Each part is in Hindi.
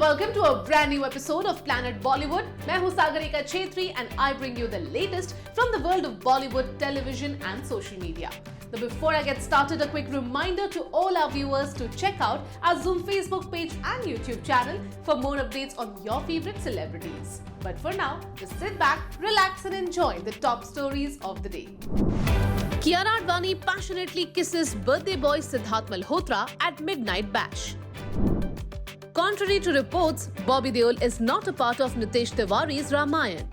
welcome to a brand new episode of Planet Bollywood. मैं हूँ Sagarika Chhetri and I bring you the latest from the world of Bollywood television and social media. Now before I get started, a quick reminder to all our viewers to check out our Zoom Facebook page and YouTube channel for more updates on your favorite celebrities. But for now, just sit back, relax and enjoy the top stories of the day. Kiara Advani passionately kisses birthday boy Siddharth Malhotra at midnight bash. Contrary to reports, Bobby Deol is not a part of Nitesh Tiwari's Ramayan.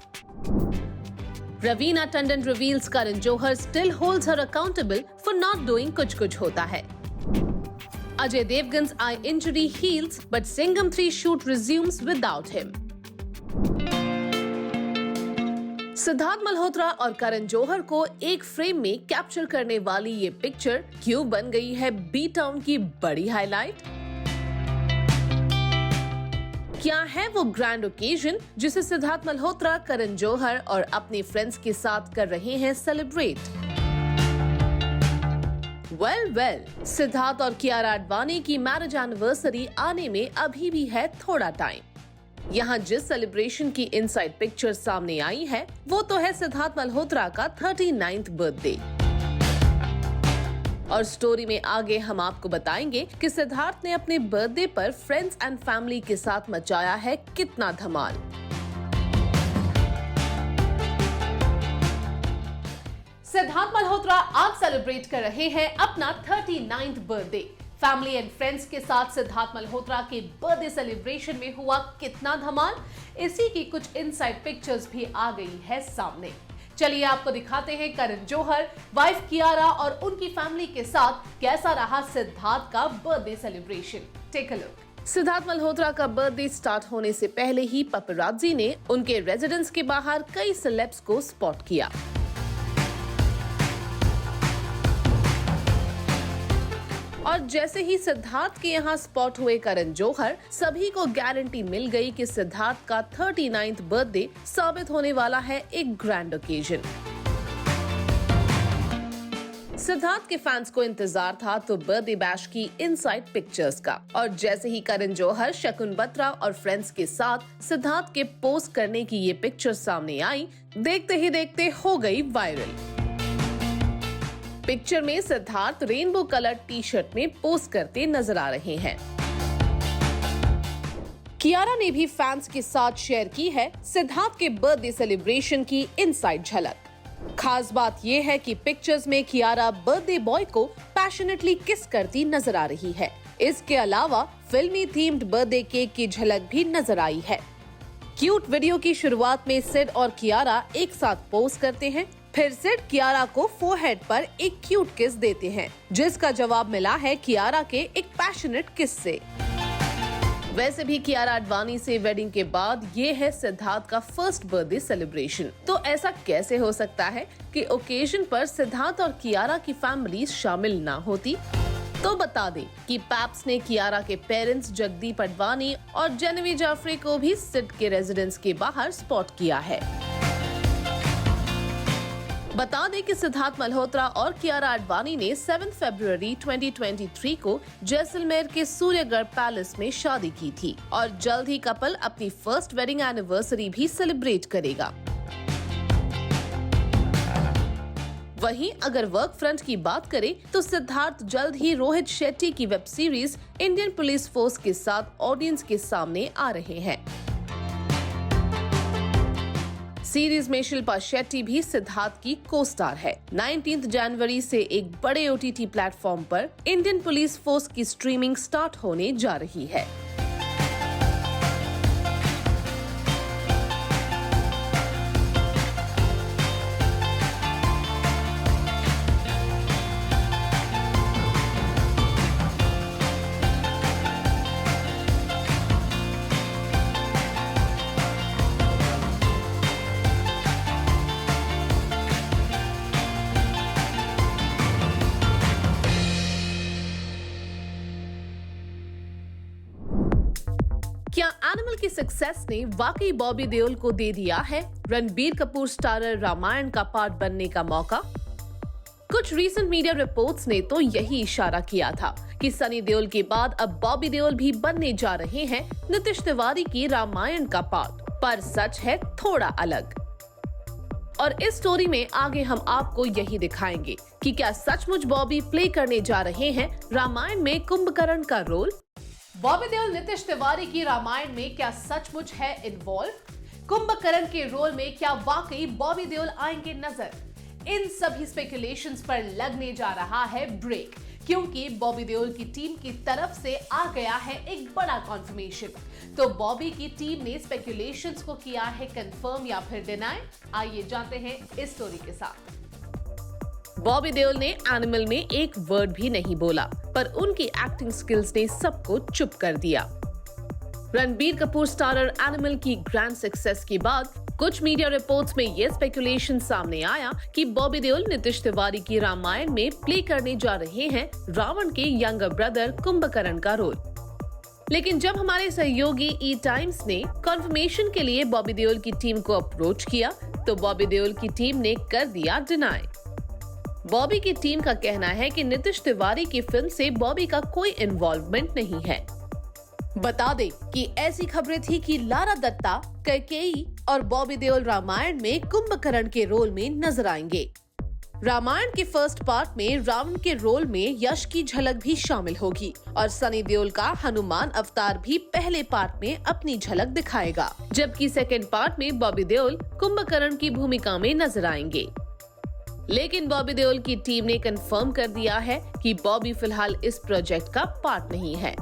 Raveena Tandon reveals Karan Johar still holds her accountable for not doing Kuch Kuch Hota Hai. Ajay Devgan's eye injury heals, but Singham 3 shoot resumes without him. Siddharth Malhotra और करण जौहर को एक फ्रेम में कैप्चर करने वाली ये पिक्चर क्यों बन गई है बी टाउन की बड़ी हाईलाइट? क्या है वो ग्रैंड ओकेजन जिसे सिद्धार्थ मल्होत्रा, करण जौहर और अपने फ्रेंड्स के साथ कर रहे हैं सेलिब्रेट? वेल, सिद्धार्थ और कियारा आडवाणी की मैरिज एनिवर्सरी आने में अभी भी है थोड़ा टाइम। यहाँ जिस सेलिब्रेशन की इनसाइड पिक्चर सामने आई है वो तो है सिद्धार्थ मल्होत्रा का 39th बर्थडे। और स्टोरी में आगे हम आपको बताएंगे कि सिद्धार्थ ने अपने बर्थडे पर फ्रेंड्स एंड फैमिली के साथ मचाया है कितना धमाल। सिद्धार्थ मल्होत्रा आज सेलिब्रेट कर रहे हैं अपना 39th birthday. Family and friends के साथ सिद्धार्थ मल्होत्रा के बर्थडे सेलिब्रेशन में हुआ कितना धमाल, इसी की कुछ इनसाइड पिक्चर्स भी आ गई है सामने। चलिए आपको दिखाते हैं करण जौहर, वाइफ कियारा और उनकी फैमिली के साथ कैसा रहा सिद्धार्थ का birthday celebration. Take a look. Siddharth Malhotra का बर्थडे स्टार्ट होने से पहले ही पपराज़ी ने उनके रेजिडेंस के बाहर कई सेलेब्स को स्पॉट किया। और जैसे ही सिद्धार्थ के यहाँ स्पॉट हुए करण जौहर, सभी को गारंटी मिल गई कि सिद्धार्थ का 39th बर्थडे साबित होने वाला है एक ग्रैंड ओकेजन। सिद्धार्थ के फैंस को इंतजार था तो बर्थडे बैश की इनसाइड पिक्चर्स का, और जैसे ही करण जौहर, शकुन बत्रा और फ्रेंड्स के साथ सिद्धार्थ के पोस्ट करने की ये पिक्चर सामने आई, देखते ही देखते हो गई वायरल। पिक्चर में Siddharth rainbow colour T shirt में पोज करते नजर आ रहे हैं। कियारा ने भी फैंस के साथ शेयर की है सिद्धार्थ के बर्थडे सेलिब्रेशन की इनसाइड झलक। खास बात यह है कि पिक्चर्स में कियारा बर्थडे बॉय को पैशनेटली किस करती नजर आ रही है। इसके अलावा फिल्मी थीम्ड बर्थडे केक की झलक भी नजर आई है। क्यूट वीडियो की शुरुआत में सिड और कियारा एक साथ पोज करते हैं, फिर सिड कियारा को फोरहेड पर एक क्यूट किस देते हैं, जिसका जवाब मिला है कियारा के एक पैशनेट किस से। वैसे भी कियारा आडवाणी से वेडिंग के बाद ये है सिद्धार्थ का फर्स्ट बर्थडे सेलिब्रेशन, तो ऐसा कैसे हो सकता है कि ओकेजन पर सिद्धार्थ और कियारा की फैमिली शामिल ना होती? तो बता दें कि पैप्स ने कियारा के पेरेंट्स जगदीप आडवाणी और जेनेवी जाफरी को भी सिड के रेजिडेंस के बाहर स्पॉट किया है। बता दें कि सिद्धार्थ मल्होत्रा और कियारा आडवाणी ने 7 फरवरी 2023 को जैसलमेर के सूर्यगढ़ पैलेस में शादी की थी और जल्द ही कपल अपनी फर्स्ट वेडिंग एनिवर्सरी भी सेलिब्रेट करेगा। वहीं अगर वर्क फ्रंट की बात करें तो सिद्धार्थ जल्द ही रोहित शेट्टी की web series Indian police force के साथ ऑडियंस के सामने आ रहे हैं। सीरीज में शिल्पा शेट्टी भी सिद्धार्थ की को स्टार है। 19 जनवरी से एक बड़े OTT प्लेटफॉर्म पर इंडियन पुलिस फोर्स की स्ट्रीमिंग स्टार्ट होने जा रही है। क्या एनिमल की सक्सेस ने वाकई बॉबी देओल को दे दिया है रणबीर कपूर स्टारर रामायण का पार्ट बनने का मौका? कुछ रीसेंट मीडिया रिपोर्ट्स ने तो यही इशारा किया था कि सनी देओल के बाद अब बॉबी देओल भी बनने जा रहे हैं नीतीश तिवारी की रामायण का पार्ट, पर सच है थोड़ा अलग। और इस स्टोरी में आगे हम आपको यही दिखाएंगे कि क्या सचमुच बॉबी प्ले करने जा रहे हैं रामायण में कुंभकर्ण का रोल। बॉबी देओल नीतीश तिवारी की रामायण में क्या सचमुच है इन्वॉल्व? कुंभकर्ण के रोल में क्या वाकई बॉबी देओल आएंगे नजर? इन सभी स्पेकुलेशंस पर लगने जा रहा है ब्रेक, क्योंकि बॉबी देओल की टीम की तरफ से आ गया है एक बड़ा कॉन्फर्मेशन। तो बॉबी की टीम ने स्पेकुलेशंस को किया है कंफर्म या फिर डिनाई? आइए जानते हैं इस स्टोरी के साथ। बॉबी देओल ने एनिमल में एक वर्ड भी नहीं बोला, पर उनकी एक्टिंग स्किल्स ने सबको चुप कर दिया। रणबीर कपूर स्टारर एनिमल की ग्रैंड सक्सेस के बाद कुछ मीडिया रिपोर्ट्स में यह स्पेकुलेशन सामने आया कि बॉबी देओल नीतीश तिवारी की रामायण में प्ले करने जा रहे हैं रावण के यंगर ब्रदर कुंभकर्ण का रोल। लेकिन जब हमारे सहयोगी ई टाइम्स ने कंफर्मेशन के लिए बॉबी देओल की टीम को अप्रोच किया, तो बॉबी देओल की टीम ने कर दिया डिनाई। बॉबी की टीम का कहना है कि नीतीश तिवारी की फिल्म से बॉबी का कोई इन्वॉल्वमेंट नहीं है। बता दें कि ऐसी खबरें थी कि लारा दत्ता, कैकेयी और बॉबी देओल रामायण में कुंभकर्ण के रोल में नजर आएंगे। रामायण के फर्स्ट पार्ट में रावण के रोल में यश की झलक भी शामिल होगी और सनी देओल का हनुमान अवतार भी पहले पार्ट में अपनी झलक दिखाएगा, जबकि सेकेंड पार्ट में बॉबी देओल कुंभकर्ण की भूमिका में नजर आएंगे। लेकिन बॉबी देओल की टीम ने कंफर्म कर दिया है कि बॉबी फिलहाल इस प्रोजेक्ट का पार्ट नहीं है।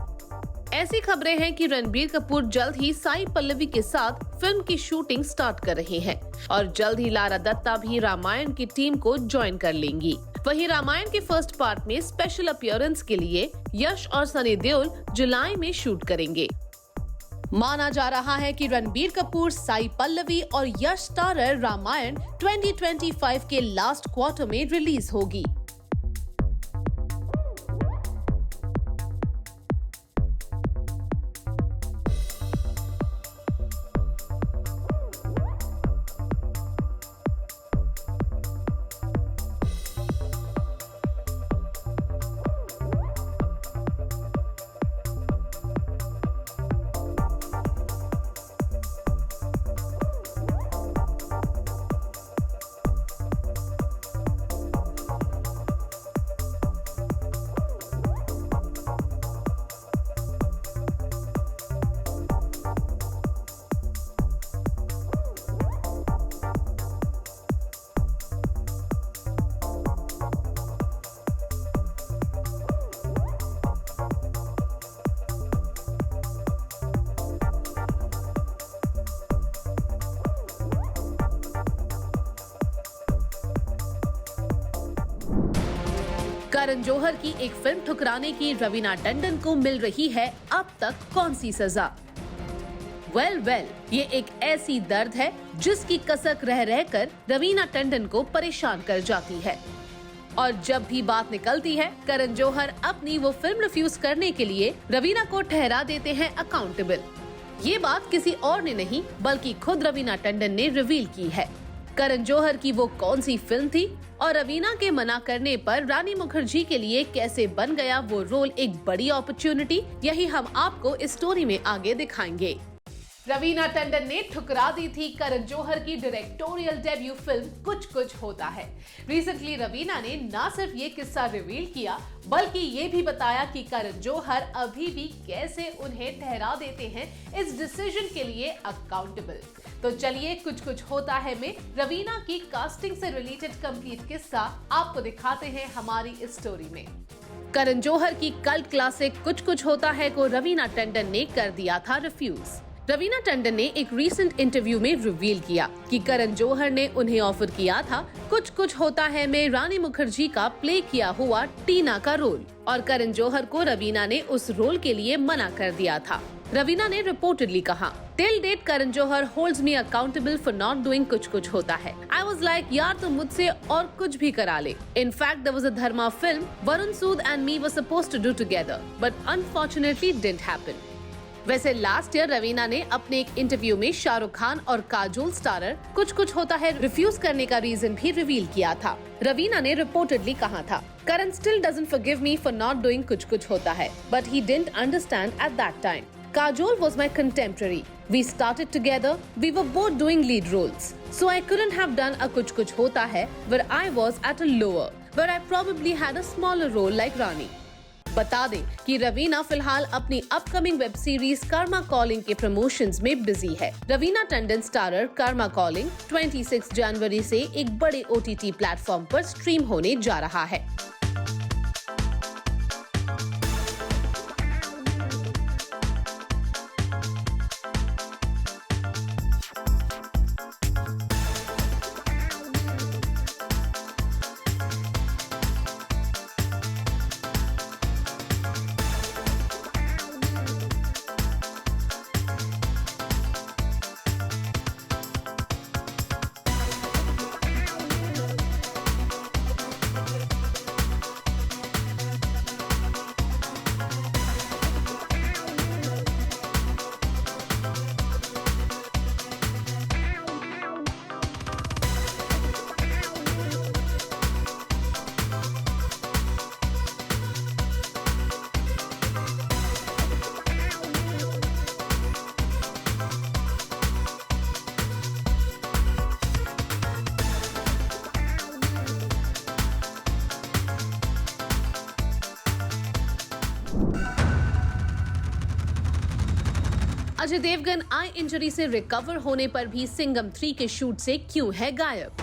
ऐसी खबरें हैं कि रणबीर कपूर जल्द ही साई पल्लवी के साथ फिल्म की शूटिंग स्टार्ट कर रहे हैं और जल्द ही लारा दत्ता भी रामायण की टीम को ज्वाइन कर लेंगी। वहीं रामायण के फर्स्ट पार्ट में स्पेशल अपीयरेंस के लिए यश और सनी देओल जुलाई में शूट करेंगे। माना जा रहा है कि रणबीर कपूर, साई पल्लवी और यश स्टारर रामायण 2025 के लास्ट क्वार्टर में रिलीज होगी। करण जौहर की एक फिल्म ठुकराने की रवीना टंडन को मिल रही है अब तक कौन सी सजा? वेल, ये एक ऐसी दर्द है जिसकी कसक रह रहकर रवीना टंडन को परेशान कर जाती है। और जब भी बात निकलती है, करण जौहर अपनी वो फिल्म रिफ्यूज करने के लिए रवीना को ठहरा देते हैं अकाउंटेबल। ये बात किसी और ने नहीं बल्कि खुद रवीना टंडन ने रिवील की है। करण जौहर की वो कौन सी फिल्म थी और रवीना के मना करने पर रानी मुखर्जी के लिए कैसे बन गया वो रोल एक बड़ी अपॉर्चुनिटी, यही हम आपको इस स्टोरी में आगे दिखाएंगे। रवीना टंडन ने ठुकरा दी थी करण जौहर की डायरेक्टोरियल डेब्यू फिल्म कुछ कुछ होता है। रिसेंटली रवीना ने न सिर्फ ये किस्सा रिवील किया बल्कि ये भी बताया कि करण जौहर अभी भी कैसे उन्हें ठहरा देते हैं इस डिसीजन के लिए अकाउंटेबल। तो चलिए कुछ कुछ होता है में रवीना की कास्टिंग से रिलेटेड कंप्लीट किस्सा आपको दिखाते हैं हमारी इस स्टोरी में। करण जौहर की कल्ट क्लासिक कुछ कुछ होता है को रवीना टंडन ने कर दिया था रिफ्यूज। रवीना टंडन ने एक रीसेंट इंटरव्यू में रिवील किया कि करण जौहर ने उन्हें ऑफर किया था कुछ कुछ होता है में रानी मुखर्जी का प्ले किया हुआ टीना का रोल और करण जौहर को रवीना ने उस रोल के लिए मना कर दिया था। रवीना ने रिपोर्टेडली कहा, till date Karan Johar holds me accountable for not doing कुछ कुछ होता है। आई वाज लाइक यार तुम मुझसे और कुछ भी करा ले। In fact there was a Dharma film Varun Sood and me were supposed to do together but unfortunately didn't happen. वैसे लास्ट ईयर रवीना ने अपने एक इंटरव्यू में शाहरुख खान और काजोल स्टारर कुछ कुछ होता है रिफ्यूज करने का रीजन भी रिवील किया था। रवीना ने रिपोर्टेडली कहा था, Karan still doesn't forgive me for not doing कुछ कुछ होता है, but he didn't understand at that time. Kajol was my contemporary. We started together. We were both doing lead roles. So I couldn't have done a Kuch Kuch Hota Hai where I was at a lower, where I probably had a smaller role like Rani. बता दें कि रवीना फिलहाल अपनी upcoming web series Karma calling के प्रमोशंस में बिजी है। रवीना टंडन स्टारर कर्मा कॉलिंग 26 जनवरी से एक बड़े OTT प्लेटफॉर्म पर स्ट्रीम होने जा रहा है। अजय देवगन आई इंजरी से रिकवर होने पर भी सिंघम 3 के शूट से क्यों है गायब?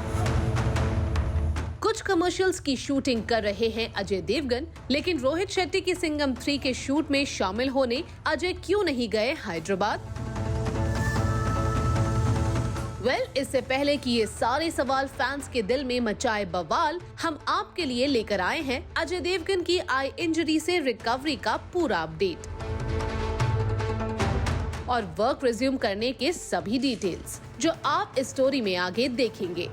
कुछ कमर्शियल्स की शूटिंग कर रहे हैं अजय देवगन, लेकिन रोहित शेट्टी की सिंघम 3 के शूट में शामिल होने अजय क्यों नहीं गए हैदराबाद? इससे पहले कि ये सारे सवाल फैंस के दिल में मचाए बवाल, हम आपके लिए लेकर आए हैं अजय देवगन की आई इंजरी से रिकवरी का पूरा अपडेट और वर्क रिज्यूम करने के सभी डिटेल्स, जो आप इस स्टोरी में आगे देखेंगे।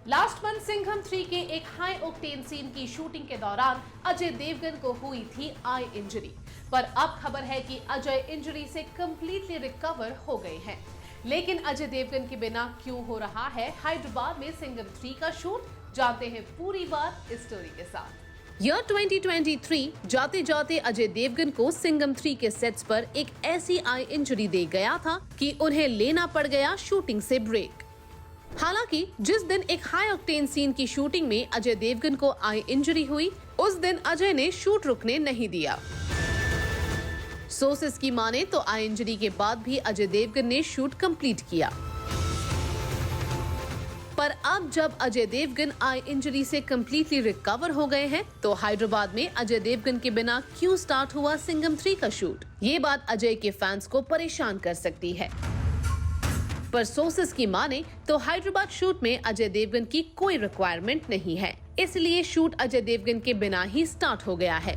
लास्ट मंथ सिंघम 3 के एक हाई ऑक्टेन सीन की शूटिंग के दौरान अजय देवगन को हुई थी आई इंजरी, पर अब खबर है कि अजय इंजरी से कंप्लीटली रिकवर हो गए हैं। लेकिन अजय देवगन के बिना क्यों हो रहा है हैदराबाद में सिंघम 3 का शूट? जानते हैं पूरी बात इस स्टोरी के साथ। ईयर 2023 जाते जाते अजय देवगन को सिंघम 3 के सेट्स पर एक ऐसी आई इंजरी दे गया था कि उन्हें लेना पड़ गया शूटिंग से ब्रेक। हालांकि जिस दिन एक हाई ऑक्टेन सीन की शूटिंग में अजय देवगन को आई इंजरी हुई, उस दिन अजय ने शूट रुकने नहीं दिया। सोर्सेस की माने तो आई इंजरी के बाद भी अजय देवगन ने शूट कंप्लीट किया। पर अब जब अजय देवगन आई इंजरी से कंप्लीटली रिकवर हो गए हैं, तो हैदराबाद में अजय देवगन के बिना क्यों स्टार्ट हुआ सिंघम 3 का शूट? ये बात अजय के फैंस को परेशान कर सकती है। पर सोर्सेस की माने तो हैदराबाद शूट में अजय देवगन की कोई रिक्वायरमेंट नहीं है, इसलिए शूट अजय देवगन के बिना ही स्टार्ट हो गया है।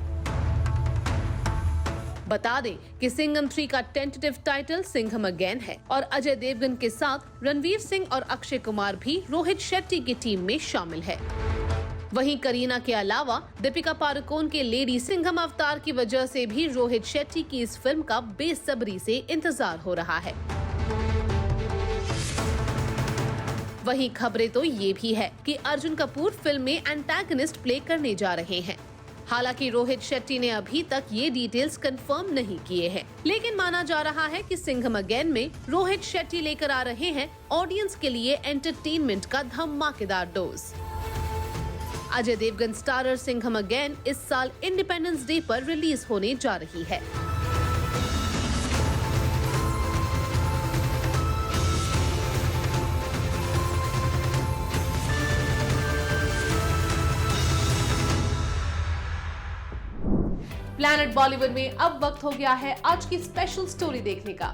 बता दें कि सिंघम 3 का टेंटेटिव टाइटल सिंघम अगेन है और अजय देवगन के साथ रणवीर सिंह और अक्षय कुमार भी रोहित शेट्टी की टीम में शामिल है। वहीं करीना के अलावा दीपिका पादुकोण के लेडी सिंघम अवतार की वजह से भी रोहित शेट्टी की इस फिल्म का बेसब्री से इंतजार हो रहा है। वहीं खबरें तो ये भी है कि अर्जुन कपूर फिल्म में एंटागनिस्ट प्ले करने जा रहे हैं। हालांकि रोहित शेट्टी ने अभी तक ये डिटेल्स कंफर्म नहीं किए हैं, लेकिन माना जा रहा है कि सिंघम अगेन में रोहित शेट्टी लेकर आ रहे हैं ऑडियंस के लिए एंटरटेनमेंट का धमाकेदार dose. Ajay Devgn starrer Singham again इस साल इंडिपेंडेंस डे पर रिलीज होने जा रही है। प्लैनेट बॉलीवुड में अब वक्त हो गया है आज की स्पेशल स्टोरी देखने का।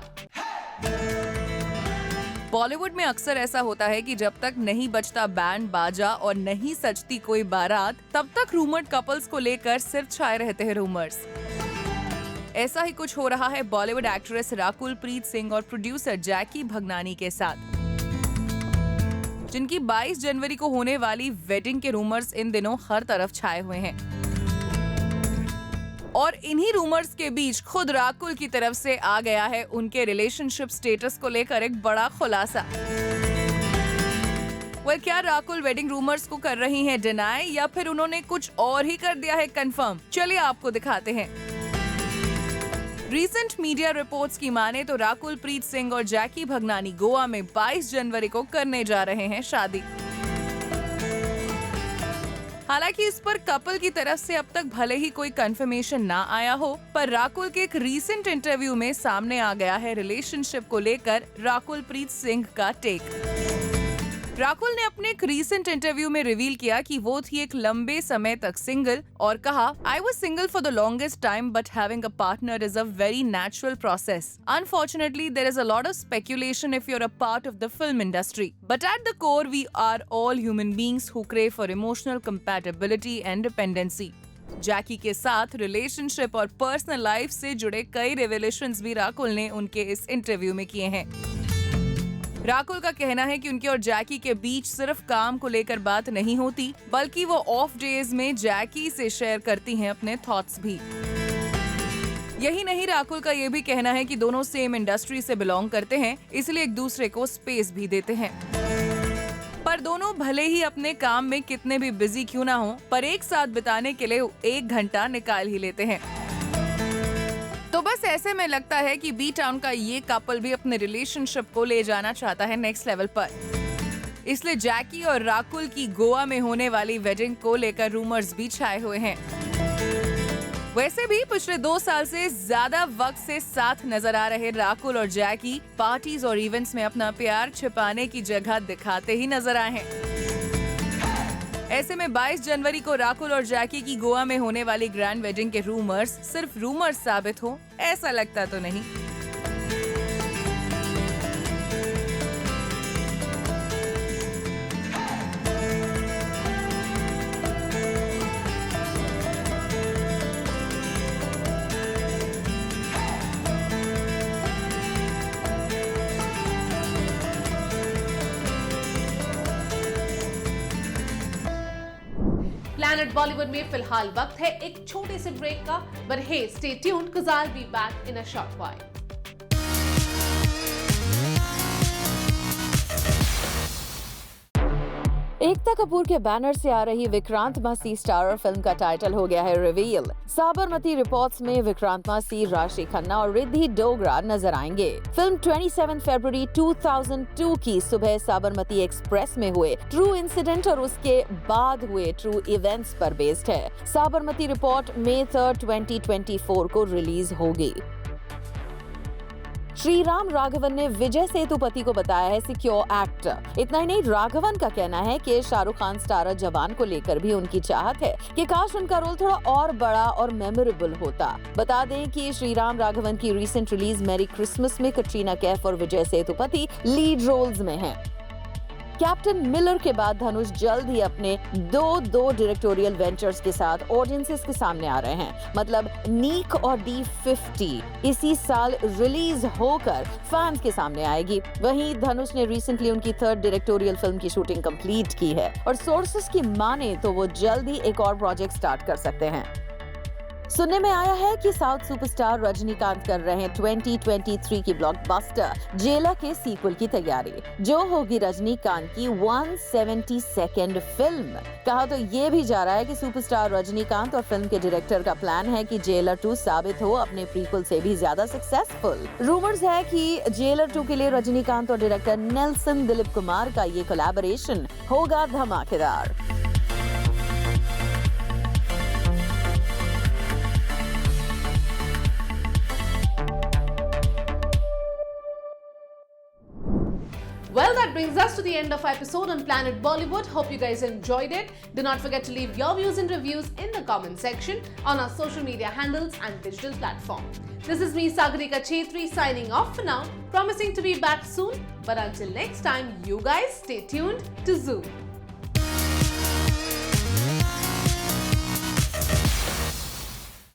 बॉलीवुड में अक्सर ऐसा होता है कि जब तक नहीं बजता बैंड बाजा और नहीं सजती कोई बारात, तब तक रूमर्ड कपल्स को लेकर सिर्फ छाए रहते हैं रूमर्स। ऐसा ही कुछ हो रहा है बॉलीवुड एक्ट्रेस राकुल प्रीत सिंह और प्रोड्यूसर जैकी भगनानी के साथ, जिनकी 22 जनवरी को होने वाली वेडिंग के रूमर्स इन दिनों हर तरफ छाए हुए हैं। और इन्हीं रूमर्स के बीच खुद राकुल की तरफ से आ गया है उनके रिलेशनशिप स्टेटस को लेकर एक बड़ा खुलासा। क्या राकुल वेडिंग रूमर्स को कर रही हैं डिनाई या फिर उन्होंने कुछ और ही कर दिया है कंफर्म? चलिए आपको दिखाते हैं। रीसेंट मीडिया रिपोर्ट्स की माने तो राकुल प्रीत सिंह और जैकी भगनानी गोवा में 22 जनवरी को करने जा रहे हैं शादी। हालांकि इस पर कपल की तरफ से अब तक भले ही कोई कंफर्मेशन ना आया हो, पर राकुल के एक रीसेंट इंटरव्यू में सामने आ गया है रिलेशनशिप को लेकर राकुल प्रीत सिंह का टेक। राकुल ने अपने एक रीसेंट इंटरव्यू में रिवील किया कि वो थी एक लंबे समय तक सिंगल और कहा, I was single for the longest time but having a partner is a very natural process. Unfortunately, there is a lot of speculation if you're a part of the film industry. But at the core, we are all human beings who crave for emotional compatibility and dependency. जैकी के साथ रिलेशनशिप और पर्सनल लाइफ से जुड़े कई रेवलेशंस भी राकुल ने उनके इस इंटरव्यू में किए हैं। राकुल का कहना है कि उनके और जैकी के बीच सिर्फ काम को लेकर बात नहीं होती, बल्कि वो ऑफ डेज में जैकी से शेयर करती हैं अपने थॉट्स भी। यही नहीं, राकुल का ये भी कहना है कि दोनों सेम इंडस्ट्री से बिलोंग करते हैं, इसलिए एक दूसरे को स्पेस भी देते हैं। पर दोनों भले ही अपने काम में कितने भी बिजी क्यों ना हो, पर एक साथ बिताने के लिए 1 घंटा निकाल ही लेते हैं। तो बस ऐसे में लगता है कि बी टाउन का ये कपल भी अपने रिलेशनशिप को ले जाना चाहता है नेक्स्ट लेवल पर। इसलिए जैकी और राकुल की गोवा में होने वाली वेडिंग को लेकर रूमर्स भी छाए हुए हैं। वैसे भी पिछले 2 साल से ज्यादा वक्त से साथ नजर आ रहे राकुल और जैकी पार्टीज और इवेंट्स में अपना प्यार छिपाने की जगह दिखाते ही नजर आए हैं। ऐसे में 22 जनवरी को राकुल और जैकी की गोवा में होने वाली ग्रैंड वेडिंग के रूमर्स सिर्फ रूमर्स साबित हो, ऐसा लगता तो नहीं। प्लैनेट बॉलीवुड में फिलहाल वक्त है एक छोटे से ब्रेक का, but hey stay tuned cuz I'll be back in a short while. Ekta Kapoor के बैनर से आ रही विक्रांत मासी स्टारर फिल्म का टाइटल हो गया है रिवील। साबरमती रिपोर्ट्स में विक्रांत मासी, राशि खन्ना और रिद्धि डोगरा नजर आएंगे। फिल्म 27 फरवरी 2002 की सुबह साबरमती एक्सप्रेस में हुए ट्रू इंसिडेंट और उसके बाद हुए ट्रू इवेंट्स पर बेस्ड है। साबरमती रिपोर्ट मई 3, 2024 को रिलीज होगी। श्रीराम राघवन ने विजय सेतुपति को बताया है सिक्योर एक्टर। इतना ही नहीं, राघवन का कहना है कि शाहरुख खान स्टारर जवान को लेकर भी उनकी चाहत है कि काश उनका रोल थोड़ा और बड़ा और मेमोरेबल होता। बता दें कि श्रीराम राघवन की रीसेंट रिलीज मैरी क्रिसमस में कटरीना कैफ और विजय सेतुपति लीड रोल्स में हैं। कैप्टन मिलर के बाद धनुष जल्द ही अपने दो डायरेक्टोरियल वेंचर्स के साथ ऑडियंसेस के सामने आ रहे हैं। मतलब नीक और D50 इसी साल रिलीज होकर फैंस के सामने आएगी। वहीं धनुष ने रिसेंटली उनकी 3rd डायरेक्टोरियल फिल्म की शूटिंग कंप्लीट की है और सोर्सेस की माने तो वो जल्द ही एक और प्रोजेक्ट स्टार्ट कर सकते हैं। सुनने में आया है कि साउथ सुपरस्टार रजनीकांत कर रहे हैं 2023 की ब्लॉकबस्टर जेला के सीक्वल की तैयारी, जो होगी रजनीकांत की 172nd फिल्म। कहा तो ये भी जा रहा है कि सुपरस्टार रजनीकांत और फिल्म के डायरेक्टर का प्लान है कि जेलर 2 साबित हो अपने प्रीक्वल से भी ज्यादा सक्सेसफुल। रूमर्स है कि जेलर 2 के लिए रजनीकांत और डायरेक्टर नेल्सन दिलीप कुमार का ये कोलैबोरेशन होगा धमाकेदार। Well, that brings us to the end of our episode on Planet Bollywood. Hope you guys enjoyed it. Do not forget to leave your views and reviews in the comment section on our social media handles and digital platforms. This is me, Sagarika Chetri, signing off for now, promising to be back soon. But until next time, you guys stay tuned to Zoom.